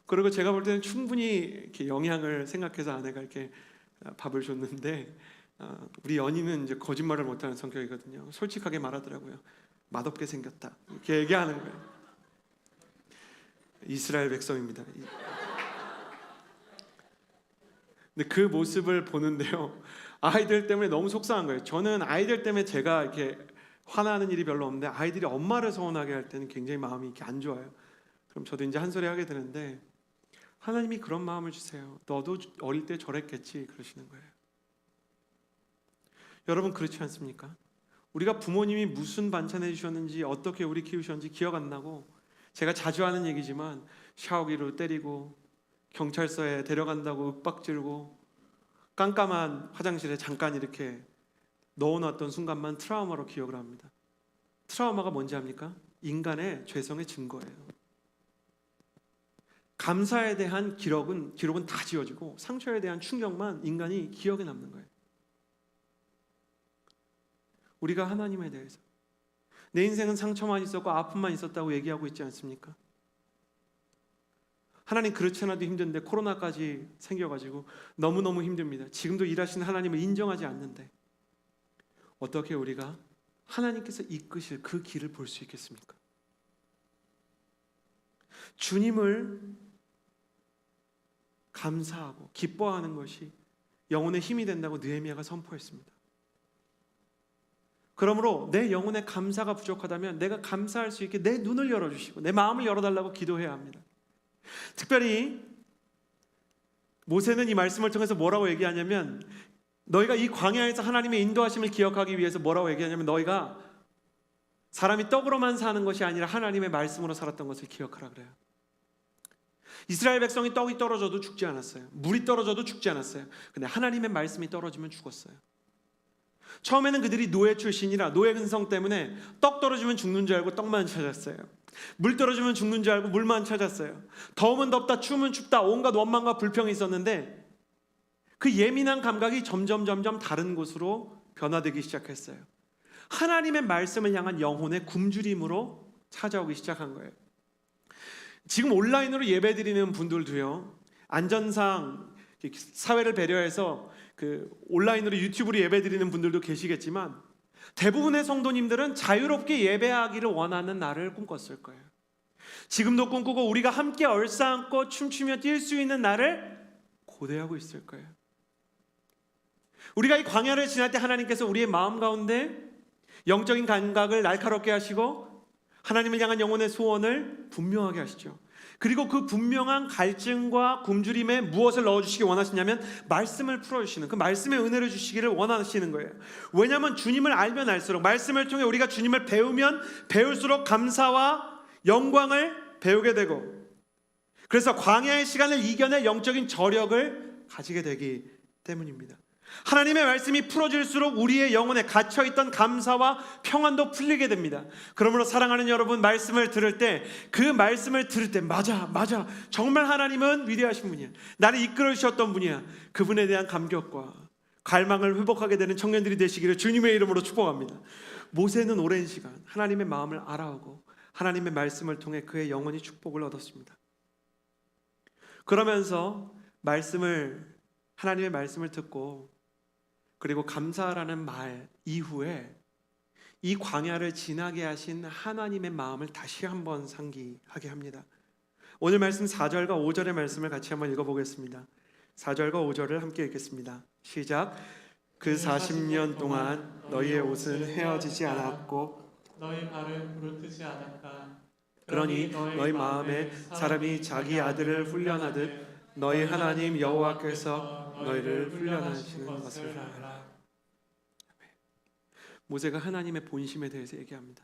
그리고 제가 볼 때는 충분히 이렇게 영양을 생각해서 아내가 이렇게 밥을 줬는데, 우리 연희는 이제 거짓말을 못하는 성격이거든요. 솔직하게 말하더라고요. 맛없게 생겼다, 이렇게 얘기하는 거예요. 이스라엘 백성입니다. 근데 그 모습을 보는데요, 아이들 때문에 너무 속상한 거예요. 저는 아이들 때문에 제가 이렇게 화나는 일이 별로 없는데, 아이들이 엄마를 서운하게 할 때는 굉장히 마음이 이렇게 안 좋아요. 그럼 저도 이제 한 소리 하게 되는데, 하나님이 그런 마음을 주세요. 너도 어릴 때 저랬겠지, 그러시는 거예요. 여러분, 그렇지 않습니까? 우리가 부모님이 무슨 반찬 해주셨는지, 어떻게 우리 키우셨는지 기억 안 나고, 제가 자주 하는 얘기지만 샤워기로 때리고 경찰서에 데려간다고 윽박지르고 깜깜한 화장실에 잠깐 이렇게 넣어놨던 순간만 트라우마로 기억을 합니다. 트라우마가 뭔지 압니까? 인간의 죄성의 증거예요. 감사에 대한 기록은 다 지워지고, 상처에 대한 충격만 인간이 기억에 남는 거예요. 우리가 하나님에 대해서 내 인생은 상처만 있었고 아픔만 있었다고 얘기하고 있지 않습니까? 하나님, 그렇지 않아도 힘든데 코로나까지 생겨가지고 너무너무 힘듭니다. 지금도 일하시는 하나님을 인정하지 않는데 어떻게 우리가 하나님께서 이끄실 그 길을 볼 수 있겠습니까? 주님을 감사하고 기뻐하는 것이 영혼의 힘이 된다고 느헤미야가 선포했습니다. 그러므로 내 영혼의 감사가 부족하다면 내가 감사할 수 있게 내 눈을 열어주시고 내 마음을 열어달라고 기도해야 합니다. 특별히 모세는 이 말씀을 통해서 뭐라고 얘기하냐면, 너희가 이 광야에서 하나님의 인도하심을 기억하기 위해서 뭐라고 얘기하냐면, 너희가 사람이 떡으로만 사는 것이 아니라 하나님의 말씀으로 살았던 것을 기억하라 그래요. 이스라엘 백성이 떡이 떨어져도 죽지 않았어요. 물이 떨어져도 죽지 않았어요. 근데 하나님의 말씀이 떨어지면 죽었어요. 처음에는 그들이 노예 출신이라 노예 근성 때문에 떡 떨어지면 죽는 줄 알고 떡만 찾았어요. 물 떨어지면 죽는 줄 알고 물만 찾았어요. 더우면 덥다, 추우면 춥다, 온갖 원망과 불평이 있었는데 그 예민한 감각이 점점 다른 곳으로 변화되기 시작했어요. 하나님의 말씀을 향한 영혼의 굶주림으로 찾아오기 시작한 거예요. 지금 온라인으로 예배드리는 분들도요, 안전상 사회를 배려해서 온라인으로 유튜브로 예배드리는 분들도 계시겠지만, 대부분의 성도님들은 자유롭게 예배하기를 원하는 날을 꿈꿨을 거예요. 지금도 꿈꾸고 우리가 함께 얼싸안고 춤추며 뛸 수 있는 날을 고대하고 있을 거예요. 우리가 이 광야를 지날 때 하나님께서 우리의 마음 가운데 영적인 감각을 날카롭게 하시고 하나님을 향한 영혼의 소원을 분명하게 하시죠. 그리고 그 분명한 갈증과 굶주림에 무엇을 넣어주시기 원하시냐면 말씀을 풀어주시는, 그 말씀의 은혜를 주시기를 원하시는 거예요. 왜냐하면 주님을 알면 알수록, 말씀을 통해 우리가 주님을 배우면 배울수록 감사와 영광을 배우게 되고, 그래서 광야의 시간을 이겨낼 영적인 저력을 가지게 되기 때문입니다. 하나님의 말씀이 풀어질수록 우리의 영혼에 갇혀있던 감사와 평안도 풀리게 됩니다. 그러므로 사랑하는 여러분, 말씀을 들을 때, 그 말씀을 들을 때 맞아 정말 하나님은 위대하신 분이야, 나를 이끌어 주셨던 분이야, 그분에 대한 감격과 갈망을 회복하게 되는 청년들이 되시기를 주님의 이름으로 축복합니다. 모세는 오랜 시간 하나님의 마음을 알아오고 하나님의 말씀을 통해 그의 영혼이 축복을 얻었습니다. 그러면서 하나님의 말씀을 듣고 그리고 감사라는 말 이후에 이 광야를 지나게 하신 하나님의 마음을 다시 한번 상기하게 합니다. 오늘 말씀 4절과 5절의 말씀을 같이 한번 읽어보겠습니다. 4절과 5절을 함께 읽겠습니다. 시작. 그 40년 동안 너희의 옷은 헤어지지 않았고 너희 발은 부르트지 않았다. 그러니 너희 마음에 사람이 자기 아들을 훈련하듯 너희 하나님 여호와께서 너희를 훈련하시는 것을 알아. 모세가 하나님의 본심에 대해서 얘기합니다.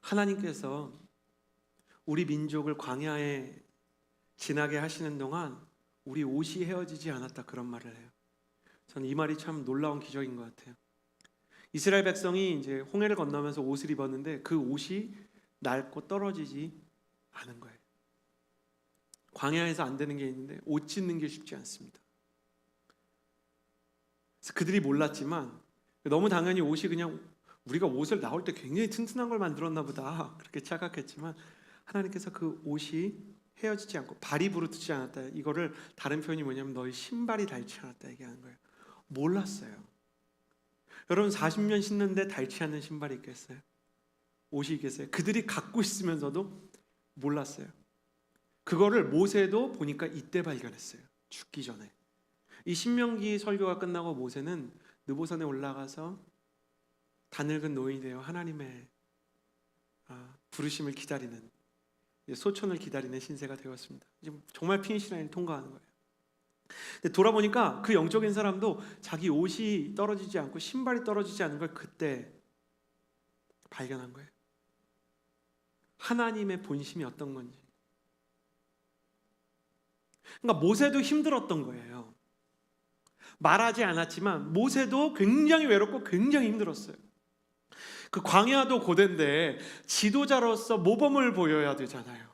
하나님께서 우리 민족을 광야에 지나게 하시는 동안 우리 옷이 헤어지지 않았다, 그런 말을 해요. 저는 이 말이 참 놀라운 기적인 것 같아요. 이스라엘 백성이 이제 홍해를 건너면서 옷을 입었는데 그 옷이 낡고 떨어지지 않은 거예요. 광야에서 안 되는 게 있는데 옷 찢는 게 쉽지 않습니다. 그래서 그들이 몰랐지만 너무 당연히 옷이 그냥 우리가 옷을 나올 때 굉장히 튼튼한 걸 만들었나 보다 그렇게 착각했지만 하나님께서 그 옷이 헤어지지 않고 발이 부르트지 않았다. 이거를 다른 표현이 뭐냐면 너희 신발이 닳지 않았다 얘기하는 거예요. 몰랐어요. 여러분 40년 신는데 닳지 않는 신발이 있겠어요? 옷이 있겠어요? 그들이 갖고 있으면서도 몰랐어요. 그거를 모세도 보니까 이때 발견했어요. 죽기 전에. 이 신명기 설교가 끝나고 모세는 느보산에 올라가서 가늙은 노인이 되어 하나님의 부르심을 기다리는, 소천을 기다리는 신세가 되었습니다. 지금 정말 피니시 라인을 통과하는 거예요. 근데 돌아보니까 그 영적인 사람도 자기 옷이 떨어지지 않고 신발이 떨어지지 않은 걸 그때 발견한 거예요. 하나님의 본심이 어떤 건지. 그러니까 모세도 힘들었던 거예요. 말하지 않았지만 모세도 굉장히 외롭고 굉장히 힘들었어요. 그 광야도 고된데 지도자로서 모범을 보여야 되잖아요.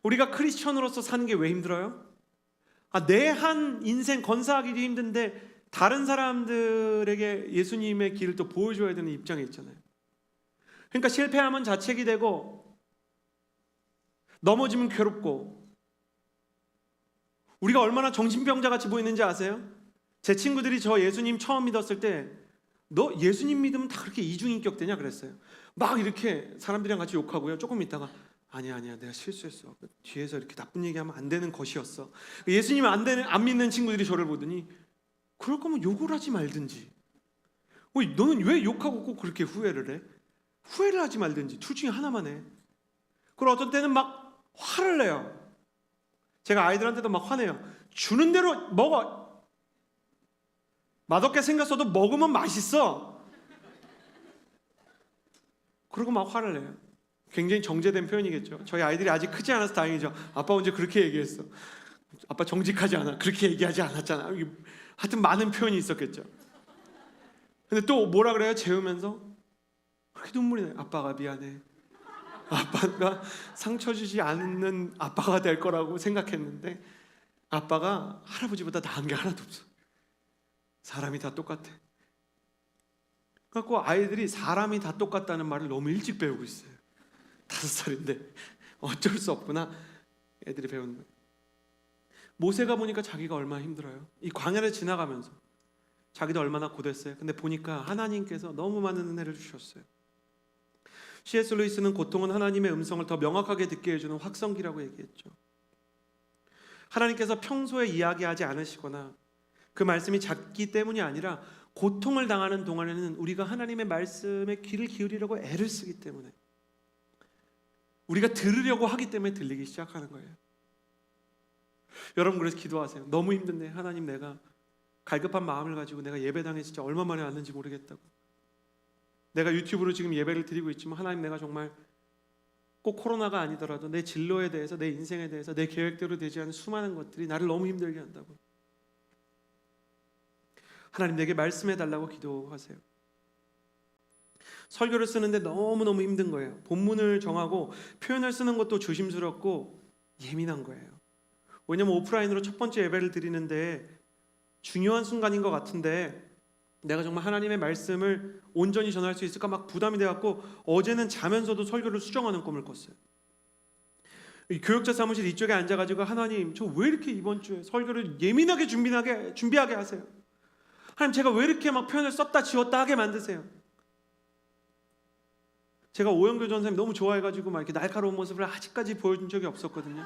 우리가 크리스천으로서 사는 게 왜 힘들어요? 내 한 인생 건사하기도 힘든데 다른 사람들에게 예수님의 길을 또 보여줘야 되는 입장에 있잖아요. 그러니까 실패하면 자책이 되고 넘어지면 괴롭고, 우리가 얼마나 정신병자같이 보이는지 아세요? 제 친구들이 저 예수님 처음 믿었을 때 너 예수님 믿으면 다 그렇게 이중인격 되냐 그랬어요. 막 이렇게 사람들이랑 같이 욕하고요. 조금 있다가 아니야 내가 실수했어. 뒤에서 이렇게 나쁜 얘기하면 안 되는 것이었어. 예수님 안 믿는 친구들이 저를 보더니 그럴 거면 욕을 하지 말든지, 너는 왜 욕하고 꼭 그렇게 후회를 해? 후회를 하지 말든지 둘 중에 하나만 해. 그리고 어떤 때는 막 화를 내요. 제가 아이들한테도 막 화내요. 주는 대로 먹어. 맛없게 생겼어도 먹으면 맛있어. 그러고 막 화를 내요. 굉장히 정제된 표현이겠죠. 저희 아이들이 아직 크지 않아서 다행이죠. 아빠 언제 그렇게 얘기했어? 아빠 정직하지 않아. 그렇게 얘기하지 않았잖아. 하여튼 많은 표현이 있었겠죠. 근데 또 뭐라 그래요? 재우면서 그렇게 눈물이 나요. 아빠가 미안해. 아빠가 상처 주지 않는 아빠가 될 거라고 생각했는데 아빠가 할아버지보다 나은 게 하나도 없어. 사람이 다 똑같아. 그래서 아이들이 사람이 다 똑같다는 말을 너무 일찍 배우고 있어요. 5살인데 어쩔 수 없구나. 애들이 배우는 거예요. 모세가 보니까 자기가 얼마나 힘들어요. 이 광야를 지나가면서 자기도 얼마나 고됐어요. 근데 보니까 하나님께서 너무 많은 은혜를 주셨어요. C.S. 루이스는 고통은 하나님의 음성을 더 명확하게 듣게 해주는 확성기라고 얘기했죠. 하나님께서 평소에 이야기하지 않으시거나 그 말씀이 작기 때문이 아니라 고통을 당하는 동안에는 우리가 하나님의 말씀에 귀를 기울이려고 애를 쓰기 때문에, 우리가 들으려고 하기 때문에 들리기 시작하는 거예요. 여러분 그래서 기도하세요. 너무 힘든데 하나님, 내가 갈급한 마음을 가지고 내가 예배당에 진짜 얼마 만에 왔는지 모르겠다고. 내가 유튜브로 지금 예배를 드리고 있지만 하나님, 내가 정말 꼭 코로나가 아니더라도 내 진로에 대해서, 내 인생에 대해서, 내 계획대로 되지 않은 수많은 것들이 나를 너무 힘들게 한다고. 하나님, 내게 말씀해 달라고 기도하세요. 설교를 쓰는데 너무너무 힘든 거예요. 본문을 정하고 표현을 쓰는 것도 조심스럽고 예민한 거예요. 왜냐면 오프라인으로 첫 번째 예배를 드리는데 중요한 순간인 것 같은데 내가 정말 하나님의 말씀을 온전히 전할 수 있을까 막 부담이 돼갖고 어제는 자면서도 설교를 수정하는 꿈을 꿨어요. 이 교역자 사무실 이쪽에 앉아가지고 하나님, 저 왜 이렇게 이번 주에 설교를 예민하게 준비하게 하세요? 하나님, 제가 왜 이렇게 막 표현을 썼다 지웠다 하게 만드세요? 제가 오영교 전사님 너무 좋아해가지고 막 이렇게 날카로운 모습을 아직까지 보여준 적이 없었거든요.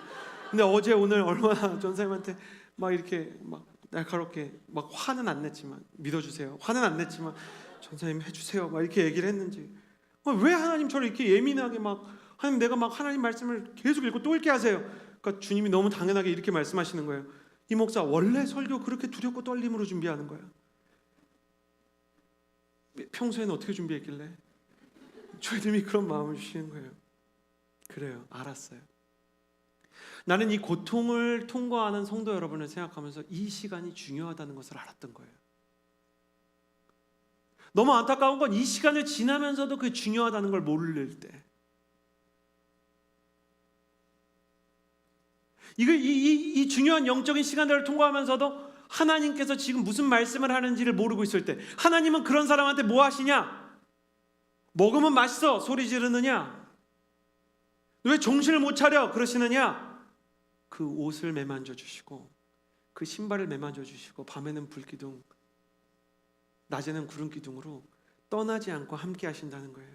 근데 어제 오늘 얼마나 전사님한테 막 이렇게 막 날카롭게, 막 화는 안 냈지만 믿어주세요, 화는 안 냈지만 전사님 해주세요 막 이렇게 얘기를 했는지, 왜 하나님 저를 이렇게 예민하게 막, 하나님 내가 막 하나님 말씀을 계속 읽고 또 읽게 하세요. 그러니까 주님이 너무 당연하게 이렇게 말씀하시는 거예요. 이 목사 원래 설교 그렇게 두렵고 떨림으로 준비하는 거야. 평소에는 어떻게 준비했길래 주님이 그런 마음을 주시는 거예요. 그래요, 알았어요. 나는 이 고통을 통과하는 성도 여러분을 생각하면서 이 시간이 중요하다는 것을 알았던 거예요. 너무 안타까운 건 이 시간을 지나면서도 그게 중요하다는 걸 모를 때, 이 중요한 영적인 시간들을 통과하면서도 하나님께서 지금 무슨 말씀을 하는지를 모르고 있을 때, 하나님은 그런 사람한테 뭐 하시냐? 먹으면 맛있어 소리 지르느냐? 왜 정신을 못 차려 그러시느냐? 그 옷을 매만져 주시고 그 신발을 매만져 주시고 밤에는 불기둥, 낮에는 구름 기둥으로 떠나지 않고 함께 하신다는 거예요.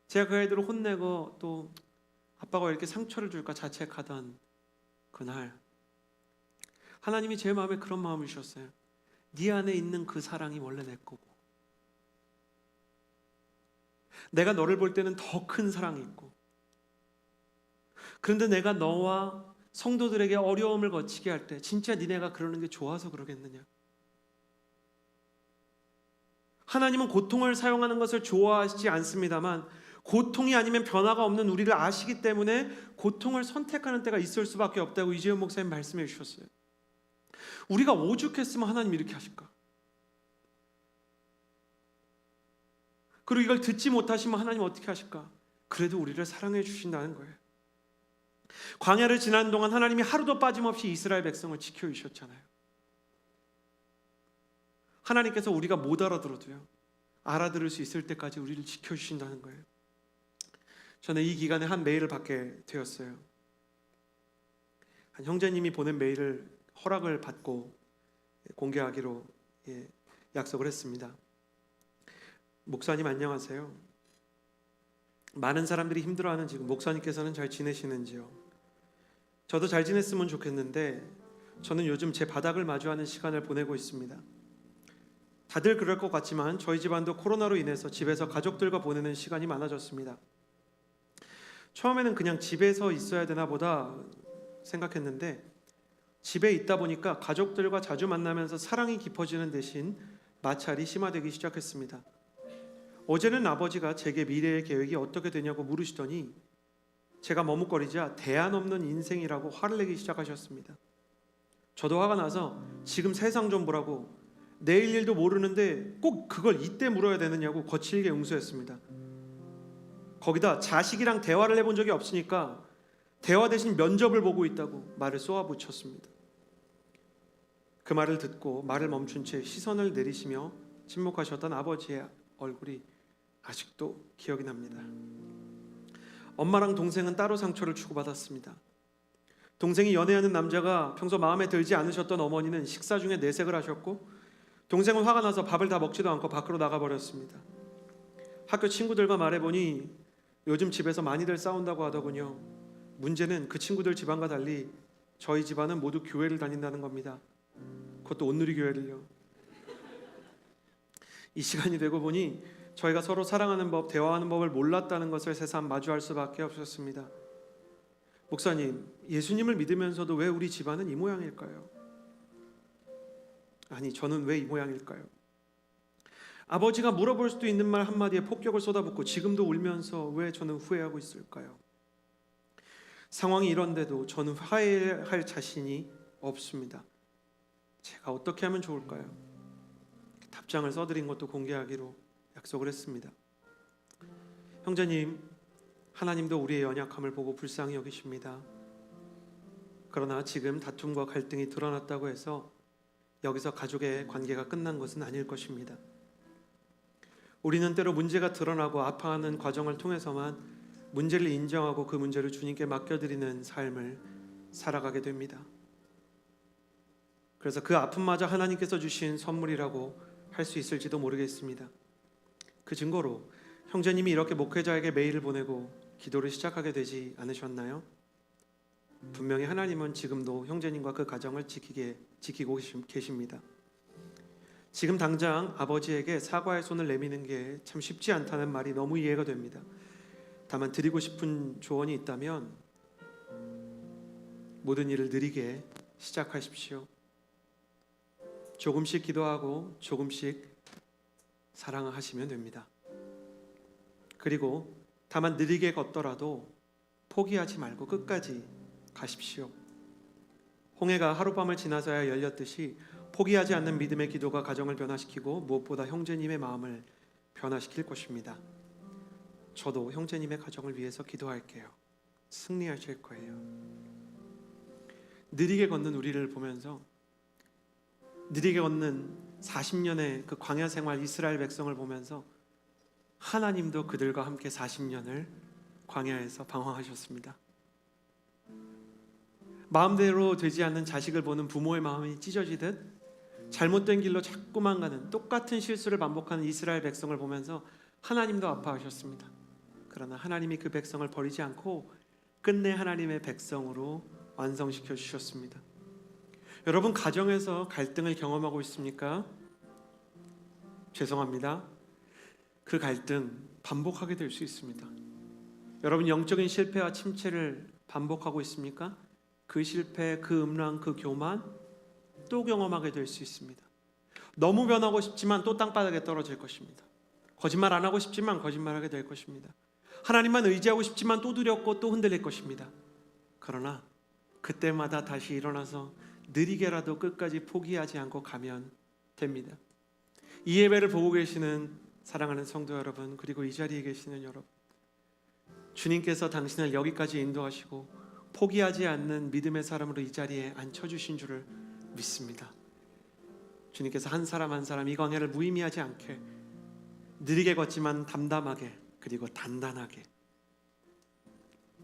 제가 그 아이들을 혼내고 또 아빠가 왜 이렇게 상처를 줄까 자책하던 그날 하나님이 제 마음에 그런 마음을 주셨어요. 네 안에 있는 그 사랑이 원래 내 거고, 내가 너를 볼 때는 더 큰 사랑이 있고, 그런데 내가 너와 성도들에게 어려움을 거치게 할 때 진짜 니네가 그러는 게 좋아서 그러겠느냐? 하나님은 고통을 사용하는 것을 좋아하시지 않습니다만 고통이 아니면 변화가 없는 우리를 아시기 때문에 고통을 선택하는 때가 있을 수밖에 없다고 이재용 목사님 말씀해 주셨어요. 우리가 오죽했으면 하나님이 이렇게 하실까? 그리고 이걸 듣지 못하시면 하나님 어떻게 하실까? 그래도 우리를 사랑해 주신다는 거예요. 광야를 지난 동안 하나님이 하루도 빠짐없이 이스라엘 백성을 지켜주셨잖아요. 하나님께서 우리가 못 알아들어도요, 알아들을 수 있을 때까지 우리를 지켜주신다는 거예요. 저는 이 기간에 한 메일을 받게 되었어요. 한 형제님이 보낸 메일을 허락을 받고 공개하기로 약속을 했습니다. 목사님 안녕하세요. 많은 사람들이 힘들어하는 지금 목사님께서는 잘 지내시는지요? 저도 잘 지냈으면 좋겠는데 저는 요즘 제 바닥을 마주하는 시간을 보내고 있습니다. 다들 그럴 것 같지만 저희 집안도 코로나로 인해서 집에서 가족들과 보내는 시간이 많아졌습니다. 처음에는 그냥 집에서 있어야 되나 보다 생각했는데 집에 있다 보니까 가족들과 자주 만나면서 사랑이 깊어지는 대신 마찰이 심화되기 시작했습니다. 어제는 아버지가 제게 미래의 계획이 어떻게 되냐고 물으시더니 제가 머뭇거리자 대안 없는 인생이라고 화를 내기 시작하셨습니다. 저도 화가 나서 지금 세상 좀 보라고, 내일 일도 모르는데 꼭 그걸 이때 물어야 되느냐고 거칠게 응수했습니다. 거기다 자식이랑 대화를 해본 적이 없으니까 대화 대신 면접을 보고 있다고 말을 쏘아붙였습니다. 그 말을 듣고 말을 멈춘 채 시선을 내리시며 침묵하셨던 아버지의 얼굴이 아직도 기억이 납니다. 엄마랑 동생은 따로 상처를 주고받았습니다. 동생이 연애하는 남자가 평소 마음에 들지 않으셨던 어머니는 식사 중에 내색을 하셨고, 동생은 화가 나서 밥을 다 먹지도 않고 밖으로 나가버렸습니다. 학교 친구들과 말해보니 요즘 집에서 많이들 싸운다고 하더군요. 문제는 그 친구들 집안과 달리 저희 집안은 모두 교회를 다닌다는 겁니다. 그것도 온누리 교회를요. 이 시간이 되고 보니 저희가 서로 사랑하는 법, 대화하는 법을 몰랐다는 것을 새삼 마주할 수밖에 없었습니다. 목사님, 예수님을 믿으면서도 왜 우리 집안은 이 모양일까요? 아니, 저는 왜 이 모양일까요? 아버지가 물어볼 수도 있는 말 한마디에 폭격을 쏟아붓고 지금도 울면서 왜 저는 후회하고 있을까요? 상황이 이런데도 저는 화해할 자신이 없습니다. 제가 어떻게 하면 좋을까요? 답장을 써드린 것도 공개하기로 약속을 했습니다. 형제님, 하나님도 우리의 연약함을 보고 불쌍히 여기십니다. 그러나 지금 다툼과 갈등이 드러났다고 해서 여기서 가족의 관계가 끝난 것은 아닐 것입니다. 우리는 때로 문제가 드러나고 아파하는 과정을 통해서만 문제를 인정하고 그 문제를 주님께 맡겨드리는 삶을 살아가게 됩니다. 그래서 그 아픔마저 하나님께서 주신 선물이라고 할 수 있을지도 모르겠습니다. 그 증거로 형제님이 이렇게 목회자에게 메일을 보내고 기도를 시작하게 되지 않으셨나요? 분명히 하나님은 지금도 형제님과 그 가정을 지키고 계십니다. 지금 당장 아버지에게 사과의 손을 내미는 게 참 쉽지 않다는 말이 너무 이해가 됩니다. 다만 드리고 싶은 조언이 있다면 모든 일을 느리게 시작하십시오. 조금씩 기도하고 조금씩 사랑하시면 됩니다. 그리고 다만 느리게 걷더라도 포기하지 말고 끝까지 가십시오. 홍해가 하룻밤을 지나서야 열렸듯이 포기하지 않는 믿음의 기도가 가정을 변화시키고 무엇보다 형제님의 마음을 변화시킬 것입니다. 저도 형제님의 가정을 위해서 기도할게요. 승리하실 거예요. 느리게 걷는 우리를 보면서 느리게 걷는 40년의 그 광야 생활 이스라엘 백성을 보면서 하나님도 그들과 함께 40년을 광야에서 방황하셨습니다. 마음대로 되지 않는 자식을 보는 부모의 마음이 찢어지듯 잘못된 길로 자꾸만 가는 똑같은 실수를 반복하는 이스라엘 백성을 보면서 하나님도 아파하셨습니다. 그러나 하나님이 그 백성을 버리지 않고 끝내 하나님의 백성으로 완성시켜 주셨습니다. 여러분 가정에서 갈등을 경험하고 있습니까? 죄송합니다. 그 갈등 반복하게 될 수 있습니다. 여러분 영적인 실패와 침체를 반복하고 있습니까? 그 실패, 그 음란, 그 교만 또 경험하게 될 수 있습니다. 너무 변하고 싶지만 또 땅바닥에 떨어질 것입니다. 거짓말 안 하고 싶지만 거짓말하게 될 것입니다. 하나님만 의지하고 싶지만 또 두렵고 또 흔들릴 것입니다. 그러나 그때마다 다시 일어나서 느리게라도 끝까지 포기하지 않고 가면 됩니다. 이 예배를 보고 계시는 사랑하는 성도 여러분, 그리고 이 자리에 계시는 여러분, 주님께서 당신을 여기까지 인도하시고 포기하지 않는 믿음의 사람으로 이 자리에 앉혀주신 줄을 믿습니다. 주님께서 한 사람 한 사람 이 광야를 무의미하지 않게 느리게 걷지만 담담하게 그리고 단단하게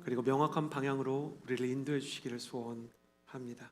그리고 명확한 방향으로 우리를 인도해 주시기를 소원합니다.